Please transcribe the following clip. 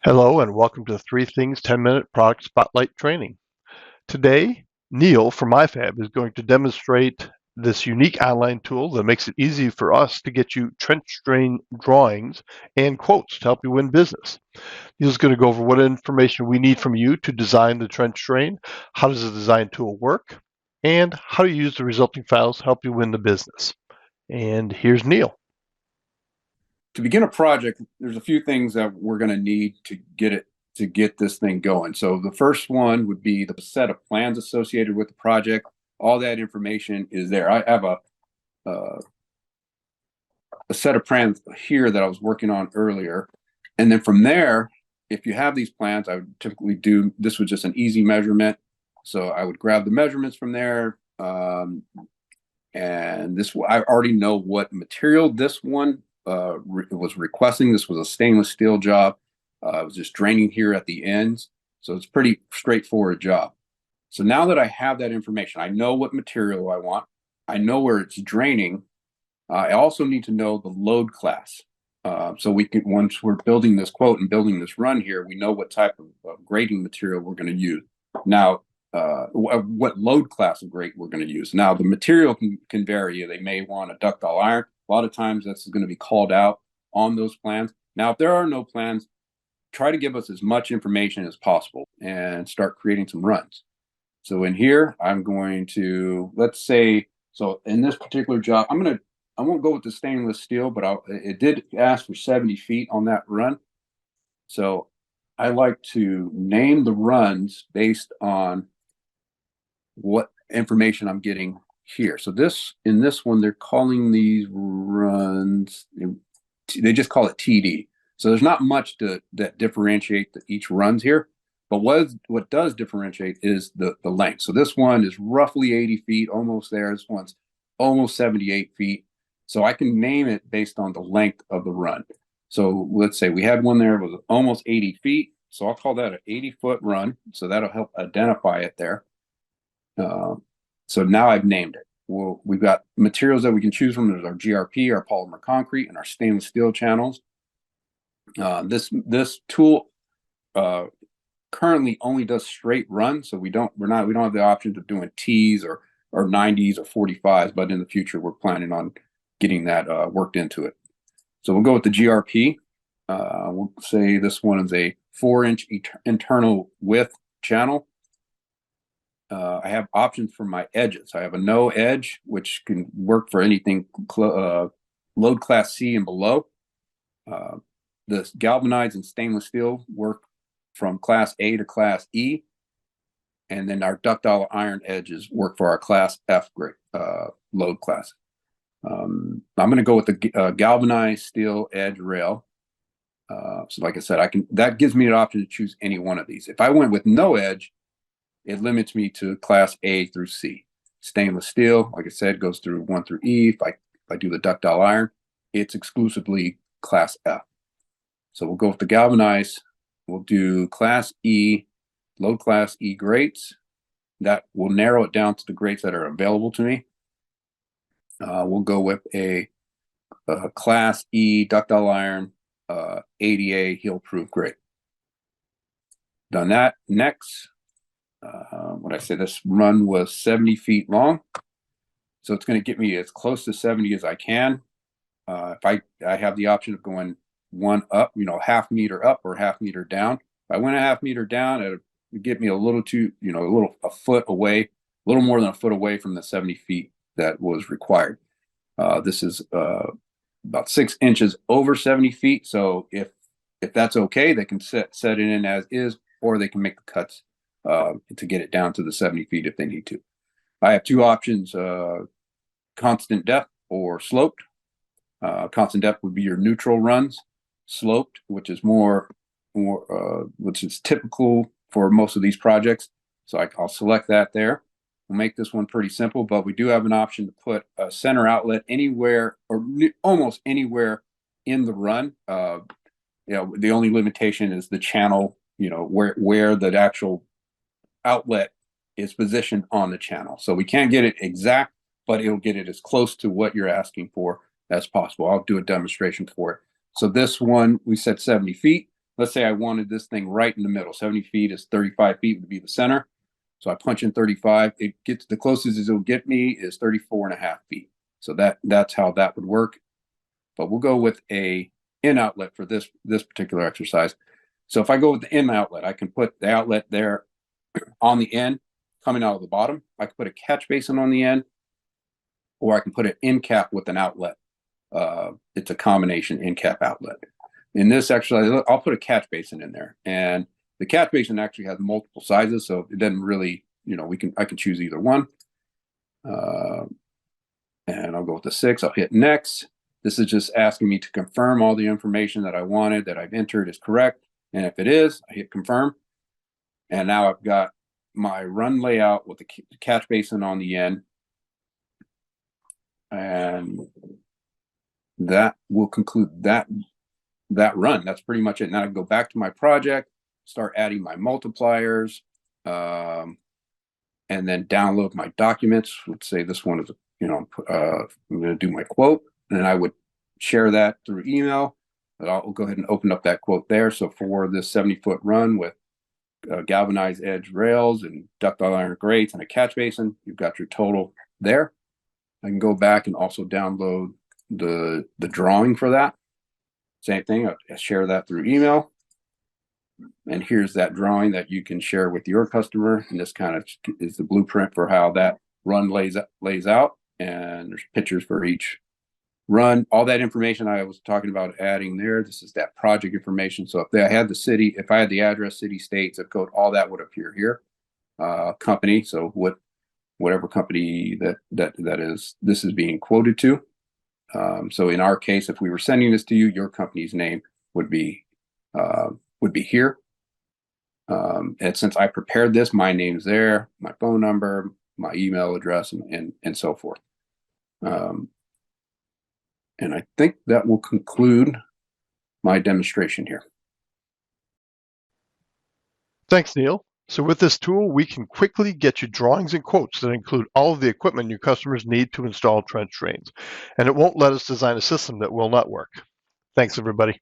Hello and welcome to 3 Things 10-Minute Product Spotlight Training. Today, Neil from MiFab is going to demonstrate this unique online tool that makes it easy for us to get you trench drain drawings and quotes to help you win business. Neil's going to go over what information we need from you to design the trench drain, how does the design tool work, and how to use the resulting files to help you win the business. And here's Neil. To begin a project, there's a few things that we're going to need to get this thing going. So the first one would be the set of plans associated with the project. All that information is there. I have a set of plans here that I was working on earlier, and then from there, if you have these plans, I would typically do this was just an easy measurement. So I would grab the measurements from there, and this I already know what material this one was requesting. This was a stainless steel job. It was just draining here at the ends. So it's pretty straightforward job. So now that I have that information, I know what material I want. I know where it's draining. I also need to know the load class. So we can, once we're building this quote and building this run here, we know what type of grading material we're going to use. Now, what load class of grate we're going to use. Now, the material can vary. They may want a ductile iron. A lot of times that's going to be called out on those plans. Now, if there are no plans, try to give us as much information as possible and start creating some runs. So in here, I'm going to, let's say, so in this particular job, I won't go with the stainless steel, but it did ask for 70 feet on that run. So I like to name the runs based on what information I'm getting here. So in this one, they're calling these runs, they just call it TD. So there's not much that differentiate each runs here, but what does differentiate is the length. So this one is roughly 80 feet, almost there. This one's almost 78 feet. So I can name it based on the length of the run. So let's say we had one there was almost 80 feet. So I'll call that an 80-foot run. So that'll help identify it there. So now I've named it. Well, we've got materials that we can choose from. There's our GRP, our polymer concrete, and our stainless steel channels. This tool currently only does straight runs, so we don't have the option of doing T's or 90s or 45s. But in the future, we're planning on getting that worked into it. So we'll go with the GRP. We'll say this one is a 4-inch internal width channel. I have options for my edges. I have a no edge, which can work for anything load class C and below. The galvanized and stainless steel work from class A to class E. And then our ductile iron edges work for our class F grade load class. I'm going to go with the galvanized steel edge rail. So like I said, that gives me an option to choose any one of these. If I went with no edge, it limits me to class A through C. Stainless steel, like I said, goes through 1 through E. If I do the ductile iron, it's exclusively class F. So we'll go with the galvanized. We'll do class E, low class E grates. That will narrow it down to the grates that are available to me. We'll go with a class E ductile iron ADA heel-proof grate. Done that. Next, what I said, this run was 70 feet long. So it's going to get me as close to 70 as I can. If I have the option of going one up, half meter up or half meter down. If I went a half meter down, it would get me a little a foot away, a little more than a foot away from the 70 feet that was required. This is about 6 inches over 70 feet. So if that's okay, they can set it in as is, or they can make the cuts to get it down to the 70 feet if they need to. I have two options, constant depth or sloped. Constant depth would be your neutral runs. Sloped, which is which is typical for most of these projects. So I'll select that there. We'll make this one pretty simple, but we do have an option to put a center outlet anywhere or almost anywhere in the run. The only limitation is the channel, where the actual outlet is positioned on the channel. So we can't get it exact, but it'll get it as close to what you're asking for as possible. I'll do a demonstration for it. So this one, we set 70 feet. let's say I wanted this thing right in the middle. 70 feet is 35 feet would be the center. So I punch in 35. It gets the closest it'll get me is 34 and a half feet. So that's how that would work. But we'll go with a in outlet for this particular exercise. So if I go with the in outlet, I can put the outlet there on the end coming out of the bottom. I can put a catch basin on the end, or I can put an end cap with an outlet. It's a combination end cap outlet. In this exercise, I'll put a catch basin in there, and the catch basin actually has multiple sizes, so it doesn't really, I can choose either one. And I'll go with the 6. I'll hit next. This is just asking me to confirm all the information that I wanted that I've entered is correct. And if it is, I hit confirm. And now I've got my run layout with the catch basin on the end. And that will conclude that run. That's pretty much it. Now I can go back to my project, start adding my multipliers, and then download my documents. Let's say this one is, I'm going to do my quote, and I would share that through email. But I'll go ahead and open up that quote there. So for this 70-foot run with galvanized edge rails and ductile iron grates and a catch basin, you've got your total there. I can go back and also download the drawing for that. Same thing, I share that through email. And here's that drawing that you can share with your customer. And this kind of is the blueprint for how that run lays out. And there's pictures for each run. All that information I was talking about adding there, this is that project information. So if I had the city, if I had the address, city, state, zip code, all that would appear here. Company, so whatever company that is, this is being quoted to. So in our case, if we were sending this to you, your company's name would be here. And since I prepared this, my name's there, my phone number, my email address, and so forth. And I think that will conclude my demonstration here. Thanks, Neil. So with this tool, we can quickly get you drawings and quotes that include all of the equipment your customers need to install trench drains. And it won't let us design a system that will not work. Thanks, everybody.